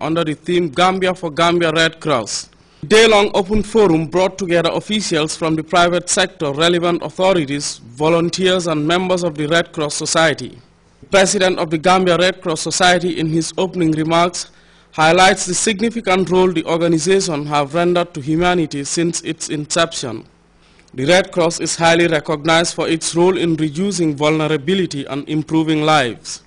under the theme Gambia for Gambia Red Cross. The day-long open forum brought together officials from the private sector, relevant authorities, volunteers and members of the Red Cross Society. The President of the Gambia Red Cross Society in his opening remarks highlights the significant role the organization have rendered to humanity since its inception. The Red Cross is highly recognized for its role in reducing vulnerability and improving lives.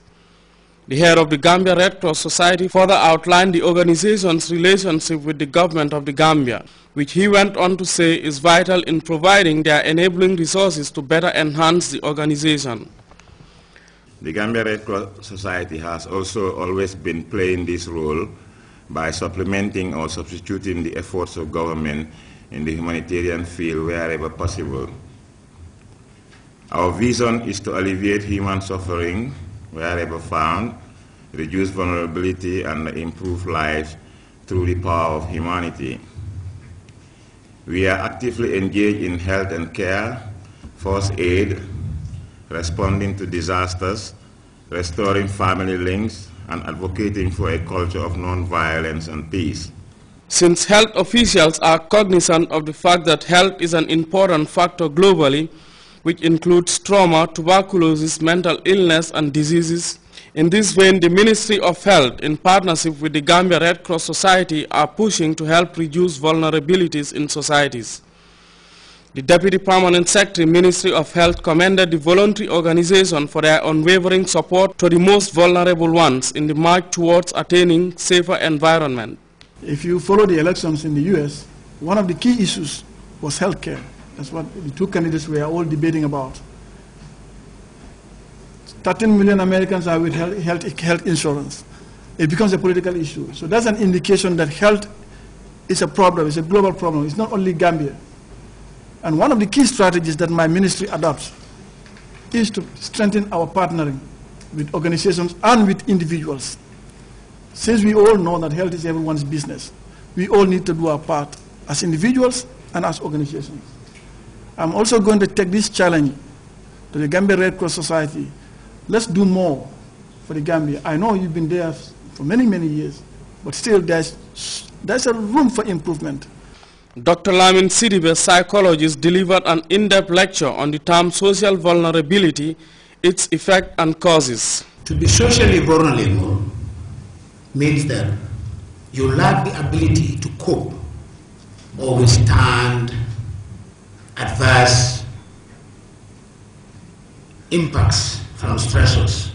The head of the Gambia Red Cross Society further outlined the organization's relationship with the government of the Gambia, which he went on to say is vital in providing their enabling resources to better enhance the organization. The Gambia Red Cross Society has also always been playing this role by supplementing or substituting the efforts of government in the humanitarian field wherever possible. Our vision is to alleviate human suffering wherever found, reduce vulnerability and improve lives through the power of humanity. We are actively engaged in health and care, first aid, responding to disasters, restoring family links, and advocating for a culture of non-violence and peace. Since health officials are cognizant of the fact that health is an important factor globally, which includes trauma, tuberculosis, mental illness, and diseases, in this vein, the Ministry of Health, in partnership with the Gambia Red Cross Society, are pushing to help reduce vulnerabilities in societies. The Deputy Permanent Secretary, Ministry of Health, commended the voluntary organization for their unwavering support to the most vulnerable ones in the march towards attaining safer environment. If you follow the elections in the U.S., one of the key issues was health care. That's what the two candidates were all debating about. 13 million Americans are with health insurance. It becomes a political issue. So that's an indication that health is a problem, it's a global problem. It's not only Gambia. And one of the key strategies that my ministry adopts is to strengthen our partnering with organizations and with individuals. Since we all know that health is everyone's business, we all need to do our part as individuals and as organizations. I'm also going to take this challenge to the Gambia Red Cross Society. Let's do more for the Gambia. I know you've been there for many, many years, but still there's a room for improvement. Dr. Lamin Sidibe, psychologist, delivered an in-depth lecture on the term social vulnerability, its effect and causes. To be socially vulnerable means that you lack the ability to cope or withstand adverse impacts from stressors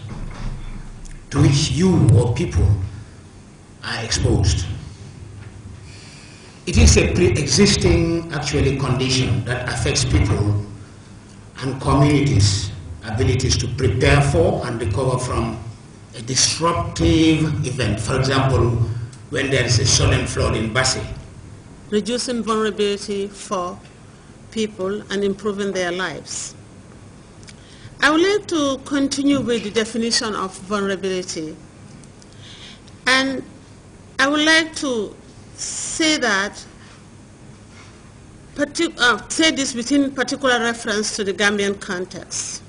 to which you or people are exposed. It is a pre-existing actually condition that affects people and communities' abilities to prepare for and recover from a disruptive event. For example, when there is a sudden flood in Bassi. Reducing vulnerability for people and improving their lives. I would like to continue with the definition of vulnerability. And I would like to say that, say this within particular reference to the Gambian context.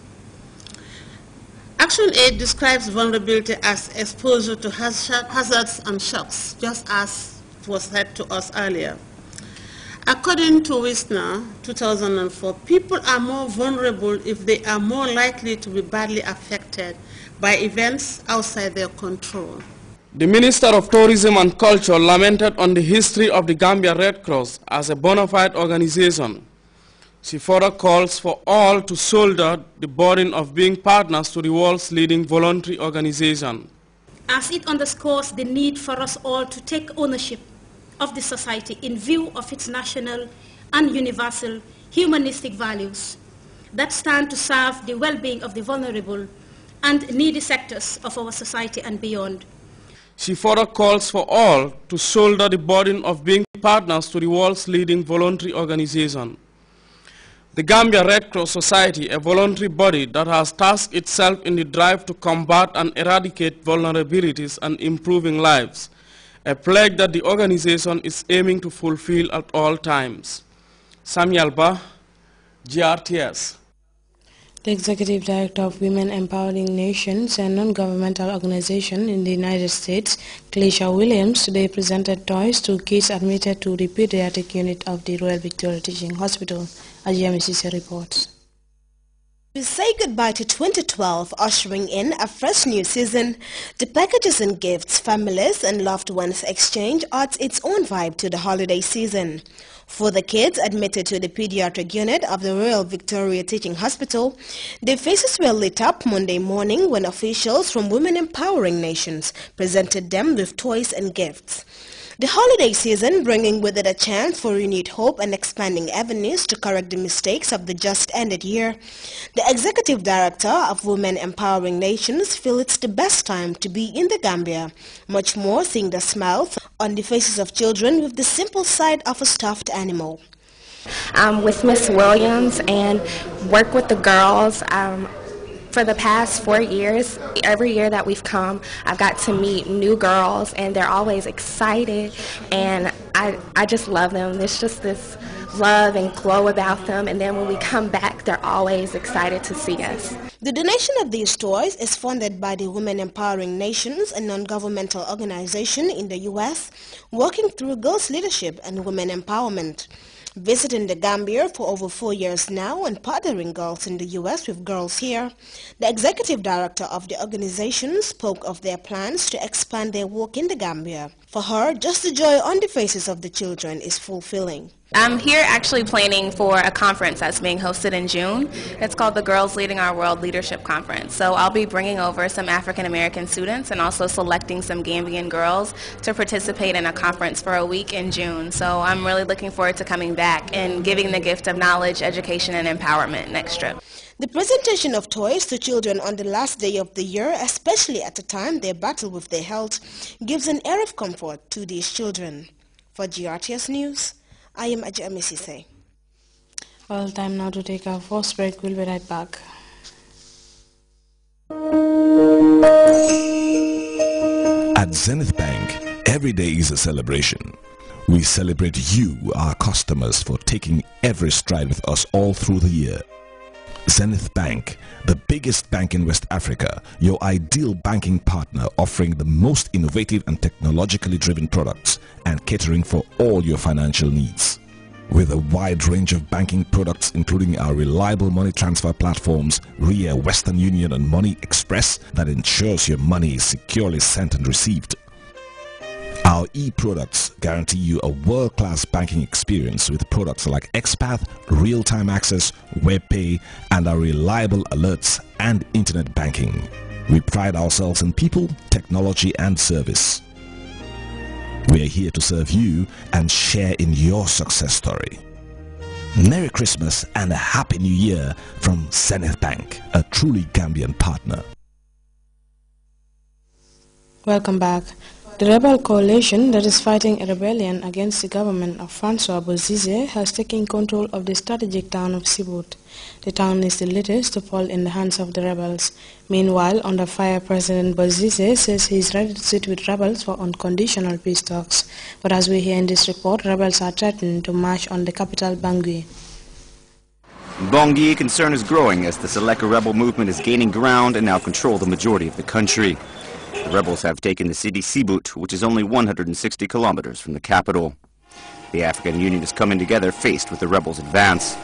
Action 8 describes vulnerability as exposure to hazards and shocks, just as was said to us earlier. According to Wisner, 2004, people are more vulnerable if they are more likely to be badly affected by events outside their control. The Minister of Tourism and Culture lamented on the history of the Gambia Red Cross as a bona fide organization. She further calls for all to shoulder the burden of being partners to the world's leading voluntary organization. As it underscores the need for us all to take ownership of the society in view of its national and universal humanistic values that stand to serve the well-being of the vulnerable and needy sectors of our society and beyond. She further calls for all to shoulder the burden of being partners to the world's leading voluntary organization. The Gambia Red Cross Society, a voluntary body that has tasked itself in the drive to combat and eradicate vulnerabilities and improving lives, a pledge that the organization is aiming to fulfill at all times. Samuel Ba, GRTS. The Executive Director of Women Empowering Nations, a non-governmental organization in the United States, Cleisha Williams, today presented toys to kids admitted to the pediatric unit of the Royal Victoria Teaching Hospital, as YMCC reports. We say goodbye to 2012, ushering in a fresh new season. The packages and gifts families and loved ones exchange adds its own vibe to the holiday season. For the kids admitted to the pediatric unit of the Royal Victoria Teaching Hospital, their faces were lit up Monday morning when officials from Women Empowering Nations presented them with toys and gifts. The holiday season bringing with it a chance for renewed hope and expanding avenues to correct the mistakes of the just ended year. The Executive Director of Women Empowering Nations feels it's the best time to be in the Gambia, much more seeing the smiles on the faces of children with the simple side of a stuffed animal. With Miss Williams and work with the girls. For the past 4 years, every year that we've come, I've got to meet new girls, and they're always excited, and I just love them. There's just this love and glow about them, and then when we come back, they're always excited to see us. The donation of these toys is funded by the Women Empowering Nations, a non-governmental organization in the U.S. working through girls' leadership and women empowerment. Visiting the Gambia for over 4 years now and partnering girls in the U.S. with girls here, the executive director of the organization spoke of their plans to expand their work in the Gambia. For her, just the joy on the faces of the children is fulfilling. I'm here actually planning for a conference that's being hosted in June. It's called the Girls Leading Our World Leadership Conference. So I'll be bringing over some African American students and also selecting some Gambian girls to participate in a conference for a week in June. So I'm really looking forward to coming back and giving the gift of knowledge, education, and empowerment next trip. The presentation of toys to children on the last day of the year, especially at the time they battle with their health, gives an air of comfort to these children. For Grts News, I am Aja Amisise. Well, time now to take our first break. We'll be right back. At Zenith Bank, every day is a celebration. We celebrate you, our customers, for taking every stride with us all through the year. Zenith Bank, the biggest bank in West Africa, your ideal banking partner, offering the most innovative and technologically driven products and catering for all your financial needs. With a wide range of banking products including our reliable money transfer platforms, RIA, Western Union and Money Express, that ensures your money is securely sent and received. Our e-products guarantee you a world-class banking experience with products like XPath, real-time access, WebPay, and our reliable alerts and internet banking. We pride ourselves in people, technology, and service. We are here to serve you and share in your success story. Merry Christmas and a Happy New Year from Zenith Bank, a truly Gambian partner. Welcome back. The rebel coalition that is fighting a rebellion against the government of Francois Bozize has taken control of the strategic town of Sibut. The town is the latest to fall in the hands of the rebels. Meanwhile, under fire, President Bozize says he is ready to sit with rebels for unconditional peace talks. But as we hear in this report, rebels are threatening to march on the capital, Bangui. Bangui, concern is growing as the Seleka rebel movement is gaining ground and now control the majority of the country. The rebels have taken the city Sibut, which is only 160 kilometers from the capital. The African Union is coming together faced with the rebels' advance.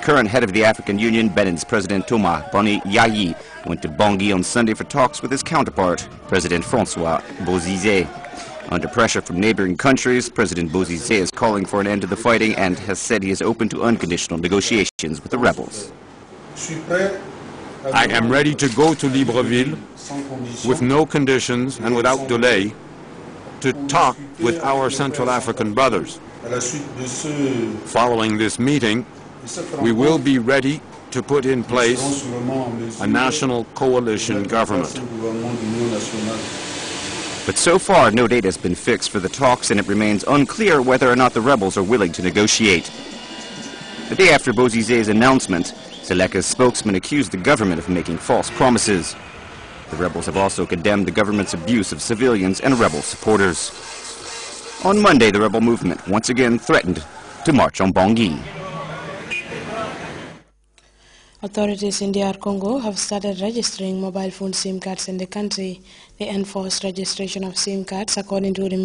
Current head of the African Union, Benin's President Thomas Boni Yayi, went to Bangui on Sunday for talks with his counterpart, President Francois Bozize. Under pressure from neighboring countries, President Bozize is calling for an end to the fighting and has said he is open to unconditional negotiations with the rebels. I am ready to go to Libreville with no conditions and without delay to talk with our Central African brothers. Following this meeting, we will be ready to put in place a national coalition government. But so far, no date has been fixed for the talks, and it remains unclear whether or not the rebels are willing to negotiate. The day after Bozize's announcement, Seleka's spokesman accused the government of making false promises. The rebels have also condemned the government's abuse of civilians and rebel supporters. On Monday, the rebel movement once again threatened to march on Bangui. Authorities in DR Congo have started registering mobile phone SIM cards in the country. They enforced registration of SIM cards according to the